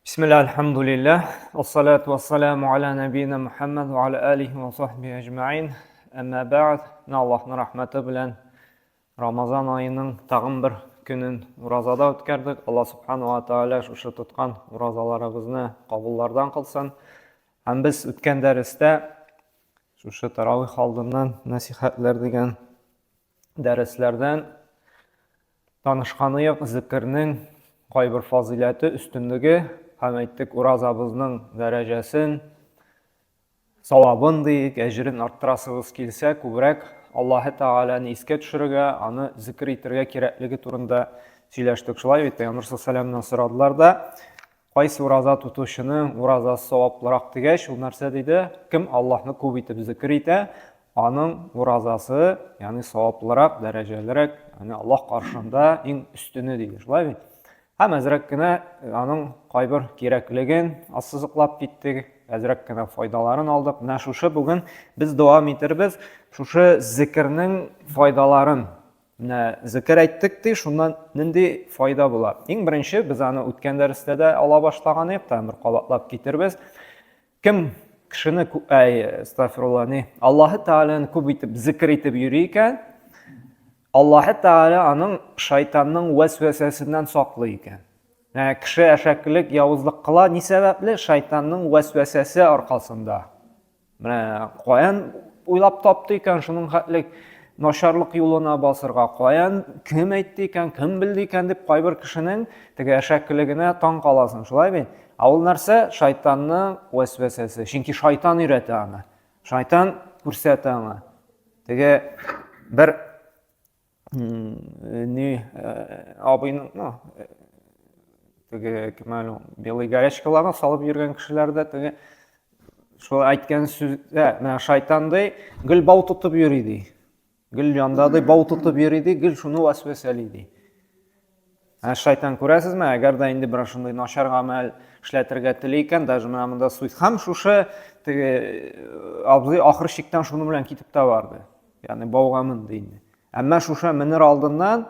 Bismillah, alhamdulillah, wassalatu wassalamu ala nabiyina Muhammad wa ala alihi wa sahbihi ajma'in. Amma ba'd, Allah'ın rahmeti bilen Ramazan ayının tağın bir günün urazada ötkərdik. Allah subhanahu wa ta'ala şuşu tutkan urazalarımızını qabullardan qılsın. Hem biz ötken dəristə şuşu taravih aldığından nasihatler degen dərislərdən danışqanıyıq zikirnin qay bir faziləti, üstünlüğü. Hem ettik urazabızның dərəcəsin, savabın deyik, əcrin arttırasınız kilsə, kübrək Allah-u Teala'nı iske düşürüge, anı zikir itirge kirekligi turunda söyleştik. Şulay ve Peygamber sallallahu sıradılar da, qaysı uraza tutuşunu, urazası savablaraq dege, şul нәрсе deydi, kim Allah'ını küp itip zikir ite, anın urazası, yani savablaraq, dərəcələrək, yani Allah qarşında en üstünü deydi. Şulay ve hem əzrək kine anın qaybır kerekligin asızıqlap gittik, əzrək kine faydaların aldık. Nə şuşu bugün biz devam etirbiz. Şuşu zikirnin faydaların. Zikir ettikti, şundan nindi fayda bular. En birinci biz anı ötken dəristə də ala başlağanı bir qabatlap getirbiz. Kim kişini, Allah-u Teala'nı küp itip zikir itip yürüyken, Allah-u Teala anın şeytanın vesvesesinden saklı iken. Yani kişi eşeklik, yavuzluk kıla, ne sebeple? Şeytanın vesvesesi arkasında. Qoyan uylap taptı iken, şunun xatlik naşarlık yoluna basırga qoyan, kim etdi iken, kim bildi iken deyip qaybir kişinin eşekligine tan qalasın. Şulay ben. Avul нәрсе şeytanın vesvesesi. Çünkü şeytan üreti ana. Şeytan kürseti ana. Bir abinin белый горячкаларына салып жүрген кішілерді шол айтқан сөзде шайтандай гүл бау тұтып жүреді. Гүл жандадай бау тұтып жүреді, гүл шуны вәсвәсәлейді. Шайтан көрәсіз ме? Әгер да енді бір шындай нашар ғамәл эшләтергә телейкен, даже мында суйт. Хам шушы абзый ахыр шиктан шуны белән китеп тә барды. Yani бауға менде инде. Әмма шуша менер алдыннан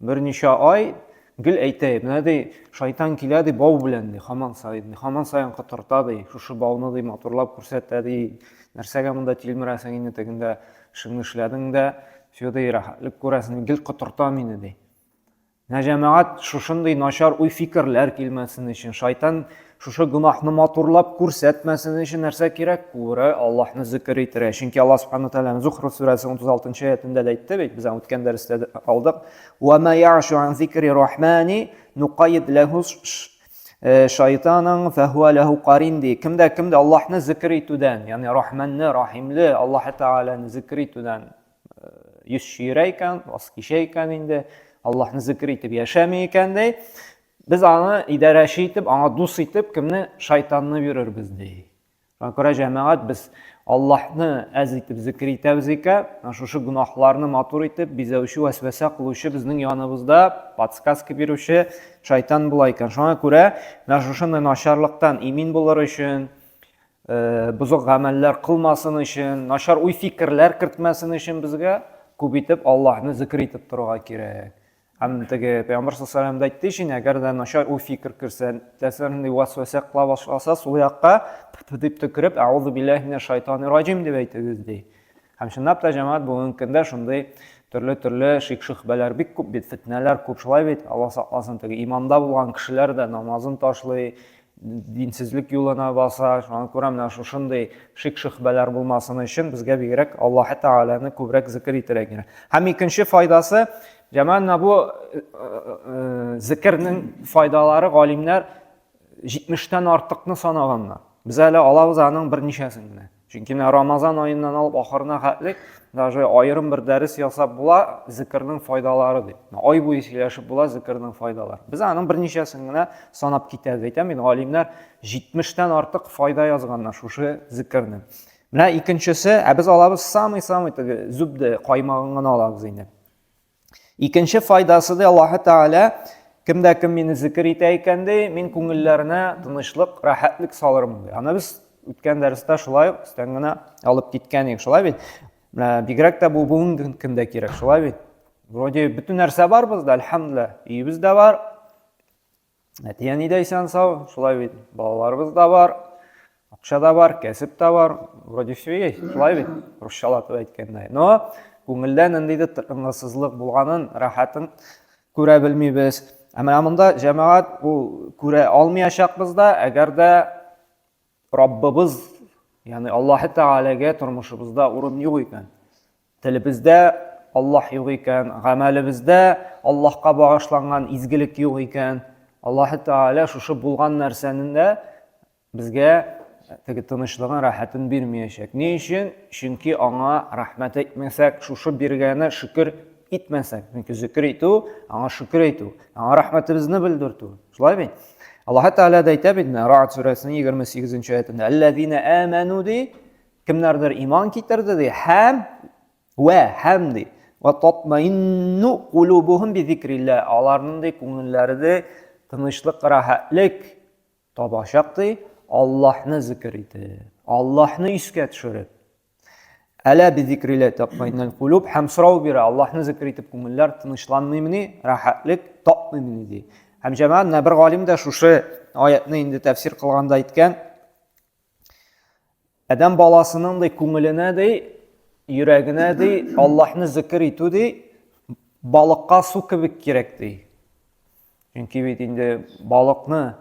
берничә ай гел әйтә, менә шайтан килә ди бау белән ди, хаман сайын кытырта ди, шушы бауны ди матурлап күрсәтә ди, нәрсәгә монда тилмерәсең инде тегендә шыңны эшләдең дә, все ди рәхәтлек күрәсең, гел кытырта мине ди. Җәмәгать шушындый начар уй фикерләр килмәсен өчен, шайтан шушы гынахны матурлап күрсәтмәсен өчен нәрсә кирәк? Күрә Аллаһны зикр итәргә. Чөнки Аллаһ Субханаһу Тәгалә Зухруф сүрәсе 36-нчы аятында да әйтте бит, без үткән дәрестә алдык. Ва ма я'шу ан зикри рахмани нуқайид лаху шайтанан фахуа лаху қарин ди. Кимдә Аллаһны зикр итүдән, ягъни Рахманны, Рахимле Аллаһ Тәгаләне зикр итүдән йөз ширәйкән, васкишәйкән инде Аллаһны зикр итеп яшәмәй икән ди. Biz anı idarəşi itib, ana dus itib, kimni şeytanını yürürüz dey. Şuna cəmaət biz Allah'ını əz itib, zikr itəbiz ikən, şuşu günahlarını matur itib, bizə uşu vəsvəsə qıluşu bizning yanımızda patskaski biruşu şeytan bulayken. Şuna görə, şuşunun naşarlıqdan emin bulur üçün, buzuq əməllər qılmasın üçün, naşar uy fikirlər kirtməsin üçün bizə küp itib, Allah'ını zikr itib durğa kirək. Hem Peygamber sallallahu aleyhi ve sellem aytdı ki, eğer de naşar o fikir kirsen, təsəvvüründə vasvəsə qıla başlasa, sol yaqqa deyib tükürüb, "Əuzu billahi mineşşeytanirracim" deyib aytdınız dey. Həmçinin də cəmaət bugünkü gündə şunday türlü şik-şübhələr bik küp bit, fitnələr küp şulay bit. Allah saqlasın, imanda bulğan kişilər də namazın taşlay, dinsizlik yoluna basa, şuna görə şunday şik-şübhələr bulmasın üçün bizə bigərək Allah Teala'nı kübrək zikr etərək. Həm ikinci faydası Cəmanla bu zikirnin faydaları alimlər 70'ten artıqını sanağanlar. Biz hələ alabız anın bir neçəsində. Çünki Ramazan ayından alıb axırına xətlik, ayrım bir dəris yasab bula zikirnin faydalarıdır. Ay boyu söyləşib bula zikirnin faydaları. Biz anın bir neçəsində sanab kitədik. Alimlər 70'ten artıq fayda yazğanlar şuşu zikirnin. İkincisi, biz alabız samı zübdə qaymağından alabız indi. İkinci faydası da Allah Teala kimdə kim meni zikr etəyikən də men көңілләренә тынычлык, рәхәтлек салырмын ди. Аны biz үткән дәрестә шулай үстәнгенә алып киткән идек, шулай бит. Бигрәк тә бу бүгенге көндә кирәк, шулай бит. Вроде bütün нәрсә бар бездә, әлхәмдүлиллаһ. Өебездә бар, Әтияниде исән-сау, шулай бит. Балаларыбыз да бар, акча да бар, кәсеп та бар. Вроде все есть, шулай бит. Русчалатып әйткәндә. Но күңелдә ниндидер тынгысызлык булганын, рәхәтен күрә белмибез. Ә менә монда җәмәгать бу күрә алмаячакбыз да, әгәр дә Раббыбыз, ягъни Аллаһ Тәгаләгә тормышыбызда урын юк икән. Телебездә Аллаһ юк икән, гамәлебездә Аллаһка багышланган изгелек юк икән. Аллаһ Тәгалә шушы булган нәрсәнең дә безгә теге тынычлыгын, рәхәтен бирмәячәк. Ни өчен? Чөнки аңа рәхмәт әйтмәсәк, шушы биргәне шөкер итмәсәк, чөнки зикр итү, аңа шөкер итү, аңа рәхмәтебезне белдертү. Шулай бит? Аллаһ Тәгалә дә әйтә бит, Рa'д сүрәсенең 28-нче аятында: "Аллазина аману" ди, кемнәрдер иман китерде ди, һәм ди, "Ва татмаинну кулубухум би зикрилләh", аларның ди күңелләре ди тынычлык, рәхәтлек табачак ди, Аллаһны зикр итеп, Аллаһны искә төшереп. Әлә би зикрилләh татмаиннул кулуб, һәм сорау бирә, Аллаһны зикр итеп күңелләр тынычланмыймыни, рәхәтлек тапмыймыни ди. Һәм җәмәгать бер галим дә шушы аятны инде тәфсир кылганда әйткән: Адам баласының ди күңеленә ди, йөрәгенә ди Аллаһны зикр итү ди балыкка су кебек кирәк ди. Чөнки бит инде балыкны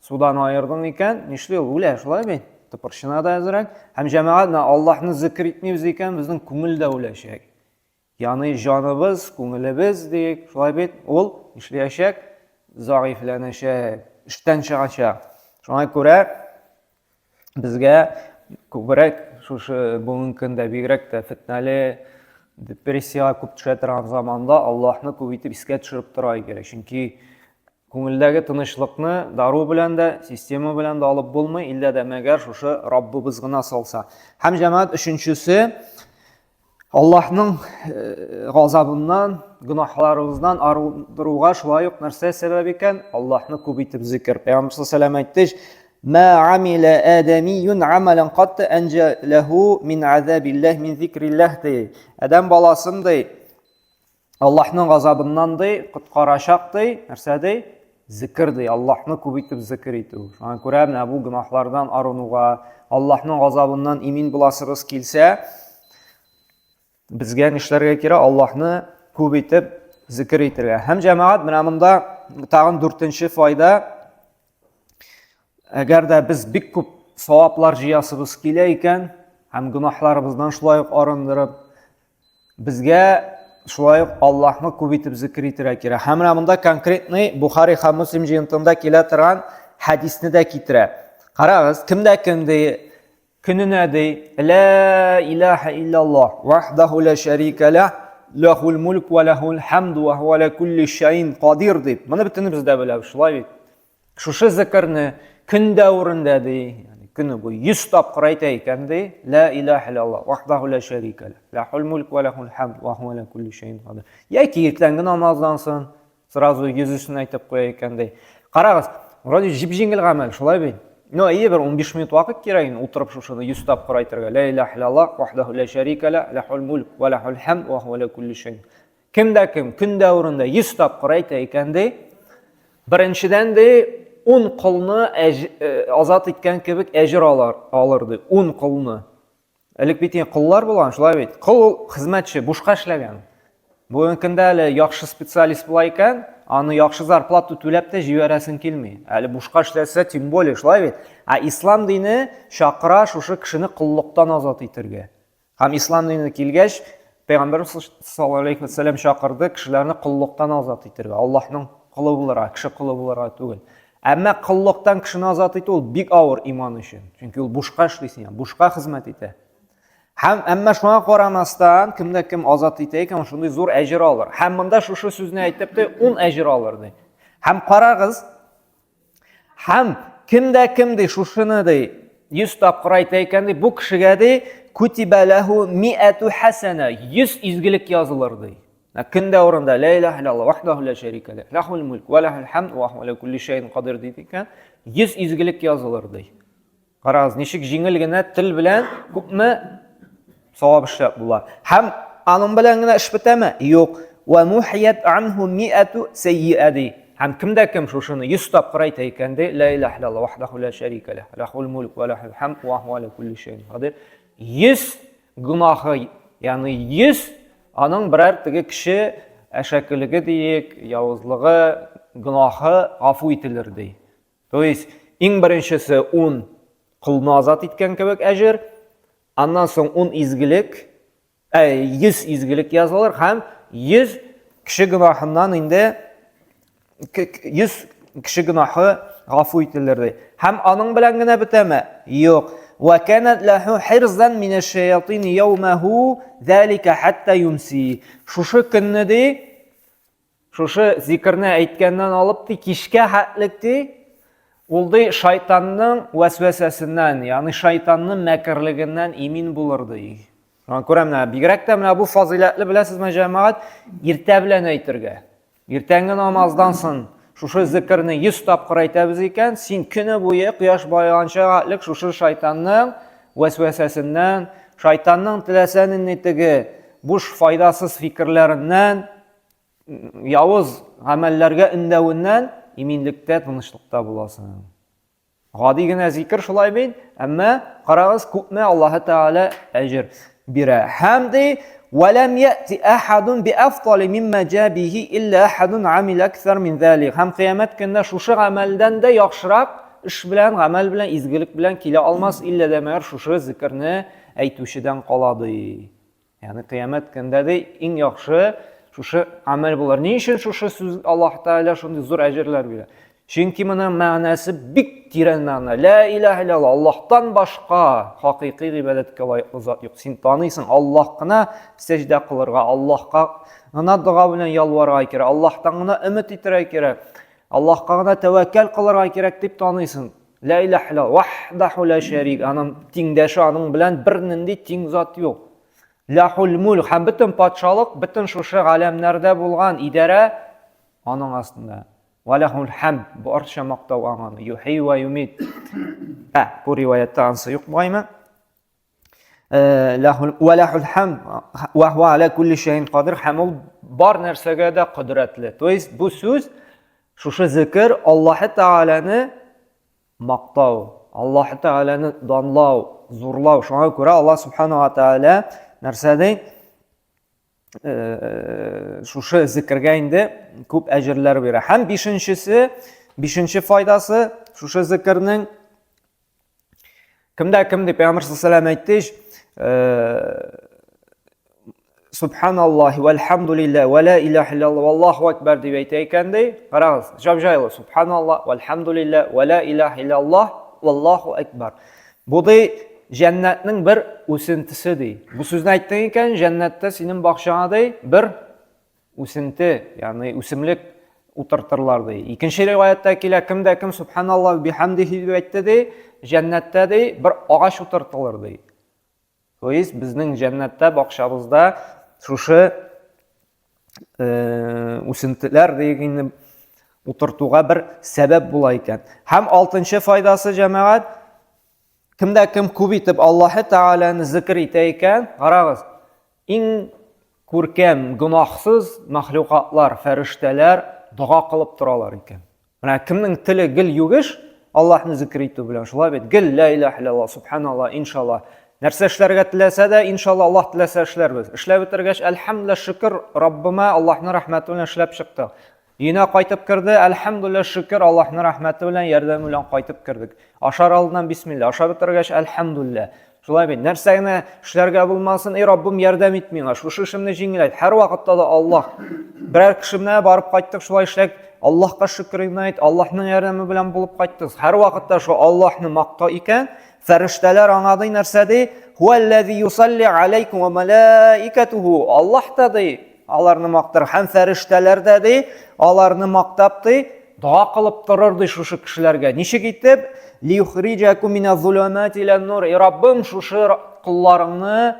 судан айырдың икән, нишли ул үлә, шулай бит? Тыпырчына да әзрәк. Һәм җәмәгать Аллаһны зикр итмибез икән, безнең күңел дә үләчәк. Яны җаныбыз, күңелебез ди, шулай бит? Ул нишләячәк? Заифләнәчәк, эштән чыгачак. Шуңа күрә безгә күбрәк шушы бүгенге көндә бигрәк тә фитнәле, депрессия күп төшә торган заманда Аллаһны күп итеп искә төшереп тора кирәк. Чөнки күңелдәге тынычлыкны дару белән дә, система белән дә алып булмый, илдә дә мәгәр шушы Раббыбыз гына салса. Һәм җәмәгать өченчесе, Аллаһның газабыннан, гынаһларыбыздан арындыруга шулай ук нәрсә сәбәп икән? Аллаһны күп итеп зикр. Пәйгамбер саллаллаһу алейһи ва сәллям әйтте: "Ма амила адамиюн амалан катта анжа лаху мин азабиллаһ мин зикриллаһ" ди. Адам баласын ди Аллаһның газабыннан ди коткарачак ди, нәрсә ди? Зикр ди, Аллаһны күп итеп зикр итү. Шуңа күрә менә бу гынаһлардан арынуга, Аллаһның газабыннан имин буласыбыз килсә, безгә нишләргә кирәк? Аллаһны күп итеп зикр итәргә. Һәм җәмәгать менә монда тагын 4нче файда: әгәр дә без бик күп саваплар җыясыбыз килә икән, һәм гынаһларыбыздан шулай ук арындырып, безгә шулай ук Аллаһны күп итеп зикр итәргә кирәк. Һәм менә монда конкретный Бухари һәм Муслим җыентында килә торган хәдисне дә китерә. Карагыз, кемдә кемде көненә ди: "Ла илаха илляллаһ вахдаху ла шарика лах, лахул мулк ва лахул хамду ва хуа ала кулли шайин кадир" дип. Моны бөтенебез дә беләбез, шулай бит. Шушы зикрне көн дәврендә ди, көне буе 100 тапкыр әйтә икән ди: "Ла илаха илляллаһ вахдаху ла шарика лах, лахул мулк ва лахул хамд ва хуа ала кулли шайин кадир". Яки иртәнге намаздан соң сразу 100-сен әйтеп куя икән ди. Карагыз, вроде җип-җиңел гамәл, шулай бит. Но бер 15 минут вакыт кирәк, утырып шушыны 100 тапкыр әйтергә: "Ла илаха илляллаһ вахдаху ла шарика лах, лахул мулк ва лахул хамд ва хуа ала кулли шайин". Кемдә кем көн дәврендә 100 тапкыр әйтә икән ди, беренчедән ди 10 кылны азат иткән кебек әҗер алыр ди. 10 кылны. Элек бит кыллар булган, шулай бит. Кыл хезмәтче, бушка эшләгән. Бүгенге көндә әле яхшы специалист була икән, аны яхшы зарплата түләп тә җибәрәсен килми. Әле бушка эшләсә, тем более, шулай бит. Ислам дине чакыра шушы кешене кыллыктан азат итәргә. Һәм ислам дине килгәч, Пәйгамбер саллаллаһу алейһи ва сәллям чакырды кешеләрне кыллыктан азат итәргә. Аллаһның кылы булырга, кеше кылы булырга түгел. Әмма кыллыктан кешене азат итү ул бик авыр иман өчен. Чөнки ул бушка эшлисен, бушка хезмәт итә. Һәм әмма шуңа карамастан, кемдә кем азат итә икән, шундый зур әҗер алыр. Һәм монда шушы сүзне әйтеп тә 10 әҗер алыр ди. Һәм карагыз, һәм кемдә кем ди шушыны ди 100 тапкыр әйтә икән ди, бу кешегә ди кутиба лаху 100 хасана, 100 изгелек язылыр ди. Көн дәврендә ла илаха илляллаһ вахдаху ла шарика лах, лахул мулк ва лахул хамд ва хуа ала кулли шайин кадир ди икән, 100 изгелек язылыр ди. Карагыз, ничек җиңел генә тел белән күпме савап эшләп була. Һәм аның белән генә эш бетәме? Юк. Ва мухият анху 100 сайyi'a ди. Һәм кем шушыны 100 тапкыр әйтә икән ди, ла илаха илляллаһ вахдаху ла шарика лаһ, лахул мулк ва лахул хамд ва һуа ала кулли шайин кадир. 100 гунахы, ягъни 100 аның берәр теге кеше әшәкелеге диек, явызлыгы, гунахы гафу ителер ди. То есть, иң беренчесе 10 кылны азат иткән кебек әҗер, аннан соң 10 изгелек, 100 изгелек язылыр һәм 100 кеше гунахыннан инде 100 кеше гунахы гафу ителер ди. Һәм аның белән генә бетәме? Юк. Ва канат лаху хирзан мин аш-шаятин яумаху залика хатта юмси. Шушы көнне ди, шушы зикрне әйткәннән алып ди кичкә хәтлек ди, ул ди шайтанның вәсвәсәсеннән, ягъни шайтанның мәкерлегеннән имин булыр ди. Күрәм, бигрәк тә менә бу фазилатлы беләсезме җәмәгать, иртә белән әйтергә. Иртәнге намаздан соң шушы зикрне 100 тапкыр әйтәбез икән, син көне буе кояш байганча хәтлек шушы шайтанның вәсвәсәсеннән, шайтанның теләсәнен нитеге буш файдасыз фикерләреннән, явыз гамәлләргә индәвеннән иминлектә, тынычлыкта буласың. Гади генә зикр шулай бит, әмма карагыз күпме Аллаһ Тәгалә әҗр бирә. Һәм ди وَلَمْ يَأْتِ أَحَدٌ بِأَفْضَلِ مِمَّا جَاءَ بِهِ إِلَّا أَحَدٌ عَمِلَ أَكْثَرَ مِنْ ذَلِكَ. Һәм кыямәт көндә шушы гамәлдән дә яхшырак эш белән, гамәл белән, изгелек белән килә алмас, иллә дә мәгәр шушы зикрне әйтүчедән кала ди. Ягъни кыямәт көндә дә иң яхшы шушы гамәл булыр. Ни өчен шушы сүз Аллаһ Тәгалә шундый зур әҗерләр бирә? Чөнки моның мәгънәсе бик тирән мәгънә. Ла илаһа илляллаһ, Аллаһтан башка хакыйкый гыйбадәткә лаеклы зат юк. Син таныйсың, Аллаһ кына сәҗдә кылырга, Аллаһка гына дуга белән ялварга кирәк, Аллаһтан гына өмет итәргә кирәк, Аллаһка гына тәвәккәл кылырга кирәк дип таныйсың. Ла илаһа илляллаһ вахдаху ла шарик, аның тиңдәше, аның белән бер нинди тиң зат юк. Лахул мулк, һәм бөтен патшалык, бөтен шушы галәмнәрдә булган идарә аның астында. وَلَهُ الْحَمْدُ بَرْشَ مَقْتَوْ أَغَانُ يُحْيِي وَيُمِيتُ. Bu rivayette ansı yok bayma. وَلَهُ الْحَمْدُ وَهُوَ عَلَى كُلِّ شَيْءٍ قَدِرٌ. Һәм ул бар нәрсәгә дә кудрәтле. То есть бу сүз, шушы зикр Аллаһ Тәгаләне мактау, Аллаһ Тәгаләне данлау, зурлау. Шуңа күрә Аллаһ Субханаһу ва Тәгалә нәрсәдә шушы зикргә инде күп әҗерләр бирә. Һәм бишенче файдасы шушы зикрнең кемдә дип Пәйгамбер саллаллаһу әйтте, Субханаллаһи вәлхамдулиллаһи ва ла илаһа илляллаһ валлаһу акбар дип әйтә икән ди. Карагыз, җайлы. Субханаллаһ вәлхамдулиллаһи ва ла илаһа илляллаһ валлаһу акбар. Бу ди Җәннәтнең бер үсентесе ди. Бу сүзне әйттең икән, җәннәттә синең бакчаңа ди бер үсенте, ягъни үсемлек утыртырлар ди. Икенче риваятта килә, кемдә кем субханаллаһ бихамдихи дип әйтте ди, җәннәттә ди бер агач утыртылыр ди. То есть безнең җәннәттә бакчабызда шушы үсентеләр дигәнне утыртуга бер сәбәп була икән. Һәм 6нчы файдасы җәмәгать, кемдә кем күп итеп Аллаһ Тәгаләне зикр итә икән, карагыз, иң күркәм, гынахсыз мәхлукатлар, фәрештәләр дуга кылып торалар икән. Менә кемнең теле гел югыш, Аллаһны зикр итү белән шулай бит, гел ла илаһа илляллаһ, субханаллаһ, иншаллаһ. Нәрсә эшләргә теләсә дә, иншаллаһ, Аллаһ теләсә эшләрбез. Эшләп бетергәч, әлхәмдүлиллаһ, шөкр Раббыма, Аллаһның рәхмәте белән эшләп чыктык. Өенә кайтып керде, әлхәмдүлиллаһ, шөкр Аллаһның рәхмәте белән, ярдәме белән кайтып кердек. Ашар алдыннан бисмилла, ашап бетергәч, әлхәмдүлиллаһ. Шулай бит, нәрсә генә эшләргә булмасын, Раббым ярдәм ит миңа, шушы эшемне җиңеләйт. Һәр вакытта да Аллаһ. Берәр кеше менә барып кайттык, шулай эшләк, Аллаһка шөкр әйт, Аллаһның ярдәме белән булып кайттык. Һәр вакытта шу Аллаһны макта икән, фәрештәләр аңа ди нәрсә ди? Хуаллази юсалли алейкум ва малаикатуху. Аллаһ та ди, аларны мактар, һәм фәрештәләр дә ди, аларны мактап ди, дуа кылып торыр ди шушы кешеләргә. Ничек итеп? Лиюхриджакум миназ-зулумати илан-нур. Раббым шушы кулларыңны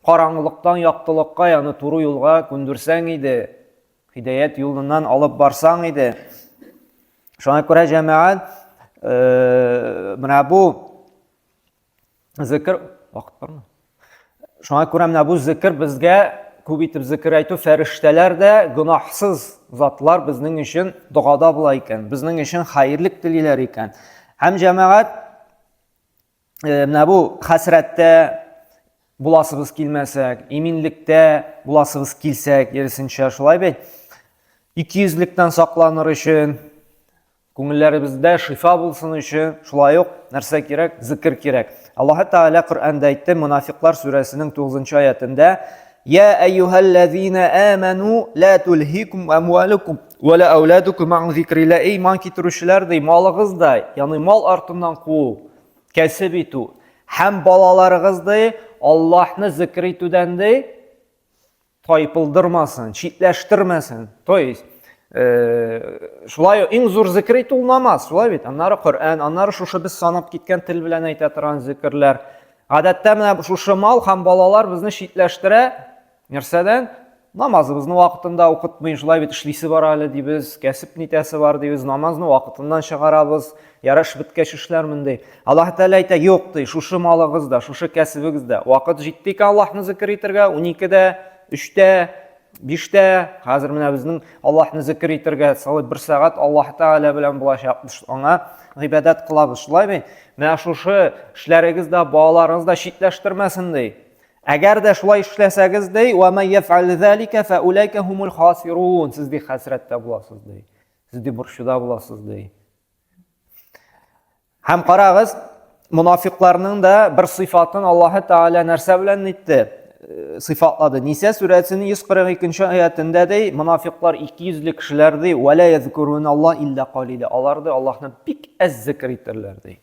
караңгылыктан яктылыкка, ягъни туры юлга күндерсәң иде. Хидаят юлыннан алып барсаң иде. Шуңа күрә җәмәгать, менә бу зикр вакыт бармы? Шуңа күрә менә бу зикр безгә күп итеп зикр әйтү, фәрештәләр дә гынахсыз затлар безнең өчен дугада була икән, безнең өчен хәерлек телиләр икән. Һәм җәмәгать менә бу хәсрәттә буласыбыз килмәсәк, иминлектә буласыбыз килсәк, ярсынча шулай бит. Икейүзлектән сакланыр өчен, күңелләребездә шифа булсын өчен, шулай ук нәрсә кирәк? Зикр кирәк. Аллаһ Тәгалә Коръәндә әйтте, Мунафиклар сүрәсенең 9-нчы аятында: "Я әйюһәлләзина аману ла тулһикум амвалукум ва ла ауладукум ан зикрилла". Иман китерүчеләр ди, малыгыз да, ягъни мал артыннан куу, кәсеп итү, һәм балаларыгыз ди, Аллаһны зикр итүдән ди тайпылдырмасын, читләштермәсен. То есть, шулай иң зур зикр итү намаз, шулай бит. Аннары Коръән, аннары шушы без санап киткән тел белән әйтә торган зикрләр. Гадәттә менә шушы мал һәм балалар безне читләштерә. Нәрсәдән? Намазыбызны вакытында укытмый, шулай бит эшлисе бар әле дибез, кәсеп нитәсе бар дибез, намазны вакытыннан чыгарабыз, яраш биткәч эшләрмен ди. Аллаһ Тәгалә әйтә, юк ди, шушы малыгызда, шушы кәсебегездә вакыт җитте икән Аллаһны зикр итәргә, 12дә, 3дә, 5дә, хәзер менә безнең Аллаһны зикр итәргә салып 1 сәгать Аллаһ Тәгалә белән булачакбыз, аңа гыйбадәт кылабыз, шулай бит. Менә шушы эшләрегездә балаларыгызда читләштермәсен ди. Әгәр дә шулай эшләсәгез ди, ва ман яфъал залика фа улайка хумул хасирун, сез ди хәсрәттә буласыз ди. Сез ди бурчуда буласыз ди. Һәм карагыз, мунафикларның да бер сыйфатын Аллаһ Тәгалә нәрсә белән әйтте? Сыйфатлады. Ниса сүрәсенең 142-нчы аятында ди, мунафиклар 200 кешеләр ди, ва ла язкурун Аллаһ илля қалиля. Алар ди Аллаһны бик әз зикр итәрләр ди.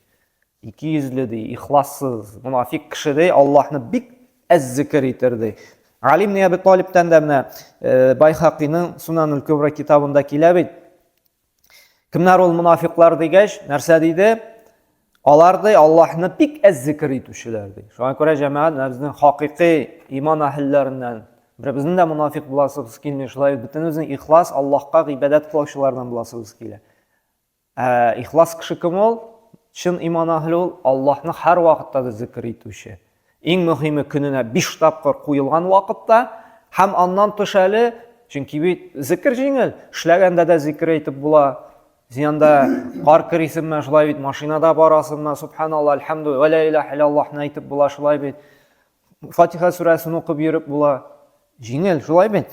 200 ди, ихлассыз, мунафик кеше ди, Аллаһны бик әз зикр итәр ди. Ali ibn Abi Talib'тан да менә Байхақиның Сунанул Кубра китабында килә бит. Кемнәр ул мунафиклар дигәч, нәрсә диде? Алар ди Аллаһны бик әз зикр итүчеләр ди. Шуңа күрә җәмәгать безнең хакыйкый иман әһелләреннән, безнең дә мунафик буласыбыз килми, шулай бөтенебезнең ихлас Аллаһка гыйбадәт кылучылардан буласыбыз килә. Ихлас кеше кем ул? Чын иман әһеле ул Аллаһны һәр вакытта зикр итүче. Иң мөһиме көненә 5 тапкыр куелган вакытта һәм аннан тыш әле, чөнки бит зикр җиңел, эшләгәндә дә зикр әйтеп була. Зиянда кар кирисенме, шулай бит машинада барасыңмы, субханалла, алхамду, ва ла илаха иллаллаһны әйтеп була, шулай бит. Фатиха сүрәсен укып йөреп була. Җиңел, шулай бит.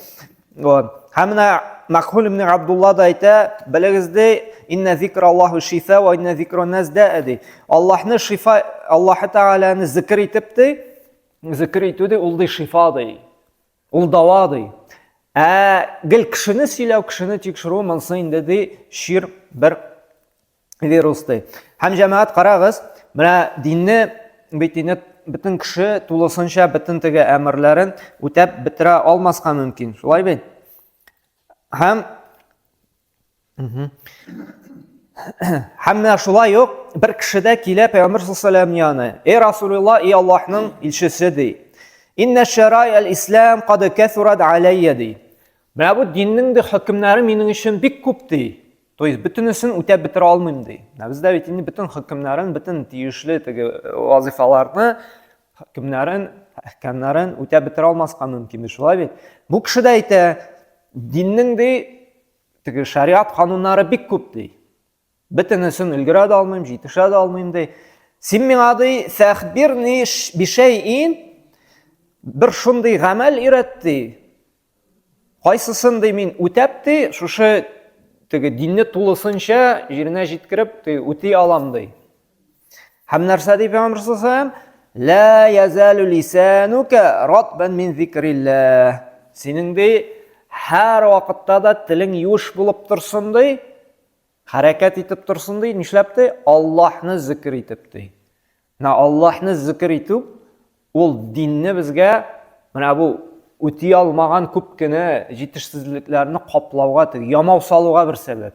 Һәм менә Макхул ибн Абдулла да әйтә, белегез ди, инна зикраллаһу шифа ва инна зикрун нас даъ. Аллаһны шифа, Аллаһ Тәгаләне зикр итеп ди, зикр итү ди, ул ди шифа ди. Ул дава ди. Гел кешене сөйләү, кешене тикшерү монсы инде ди шир бер вирус ди. Һәм җәмәгать карагыз, менә динне бөтен кеше тулысынча бөтен теге әмерләрен үтәп бетерә алмаска мөмкин. Шулай бит. Һәм менә шулай ук бер кешедә килә Пәйгамбер саллаллаһу яны. Эй Расулулла, эй Аллаһның илчесе ди. Инна шараи ал-ислам кад кафурат алайя ди. Менә бу диннең дә хөкемнәре минең өчен бик күп ди. То есть бөтенесен үтәп бетерә алмыйм ди. Бездә бит инде бөтен хөкемнәрен, бөтен тиешле теге вазифаларны, хөкемнәрен, әхкамнәрен үтәп бетерә алмаска мөмкин ди. Шулай бит. Бу кеше дә әйтә, диннең ди теге шариат кануннары бик күп ди. Бөтенесен өлгерә дә алмыйм, җитешә дә алмыйм ди. Син миңа ди фәхбирни бишайин, бер шундый гамәл өйрәтте. Кайсысын ди мин үтәп ди, шушы теге динне тулысынча җиренә җиткереп ди, үти алам ди. Һәм нәрсә ди Пәйгамбер саллаллаһу ла язалу лисанука ратбан мин зикрилlah. Синең ди һәр вакытта да телең юш булып торсын ди, хәрәкәт итеп торсын ди, нишләп ди? Аллаһны зикр итеп ди. Менә Аллаһны зикр итү ул динне безгә менә бу үти алмаган күп кенә җитешсезлекләрне каплауга, ямау салуга бер сәбәп.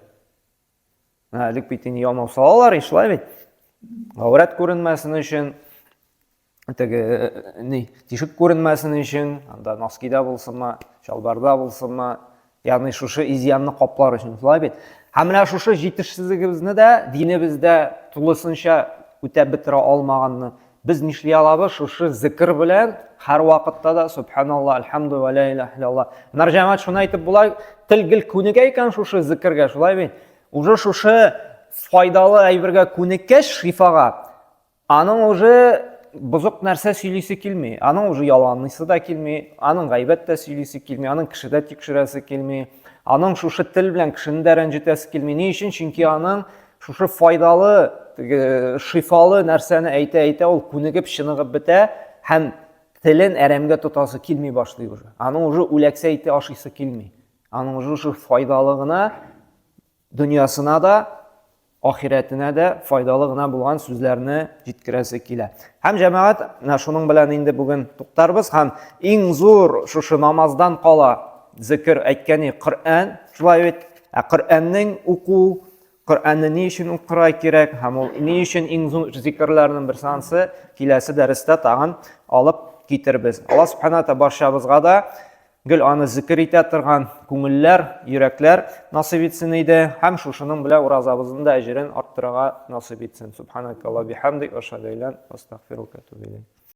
Әлек бит ямау салалар, шулай бит. Аврат күренмәсен өчен, теге тишек күренмәсен өчен, анда носкида булсынмы, чалбарда булсынмы, ягъни шушы изянны каплар өчен, шулай бит. Һәм менә шушы җитешсезлегебезне дә динебездә тулысынча үтәп бетерә алмаганны Biz нишли алабыз шушы зикр белән һәр вакытта да субханаллах, алхамду ва ла илаха илляллах. Нарҗамат шуны әйтеп була, тел гел күнегә икән шушы зикргә, шулай бит. Уже шушы файдалы әйбергә күнеккәч шифага, аның уже бозык нәрсә сөйлисе килми, аның уже яланысы да килми, аның гайбәт тә сөйлисе килми, аның кешедә тикшерәсе килми, аның шушы тел белән кешене дә рәнҗетәсе килми. Ни өчен? Чөнки аның шушы файдалы, шифалы нәрсәне әйтә, ул күнегеп, чыныгып бетә һәм телен әрәмгә тотасы килми башлый уже. Аның уже үләксә әйтә ашыйсы килми. Аның уже файдалы гына дөньясына да, ахирәтенә дә файдалы гына булган сүзләрне җиткерәсе килә. Һәм җәмәгать, шуның белән инде бүген туктарбыз һәм иң зур шушы намаздан кала зикр әйткәне Коръән. Шулай бит, Коръәннең уку, Коръәнне ни өчен укырга кирәк һәм ул ни өчен иң зур зикрләрнең берсенсе киләсе дәрестә тагын алып китербез. Аллаһ Субханаһу ва барчабызга да гел аны зикр итә торган күңелләр, йөрәкләр насыйп итсен иде һәм шушының белән уразабызның да әҗерен арттырырга насыйп итсен. Субханакалла бихамдик, ашһаду ан ла илаха илля анта, астагфирука ва атубу илейк.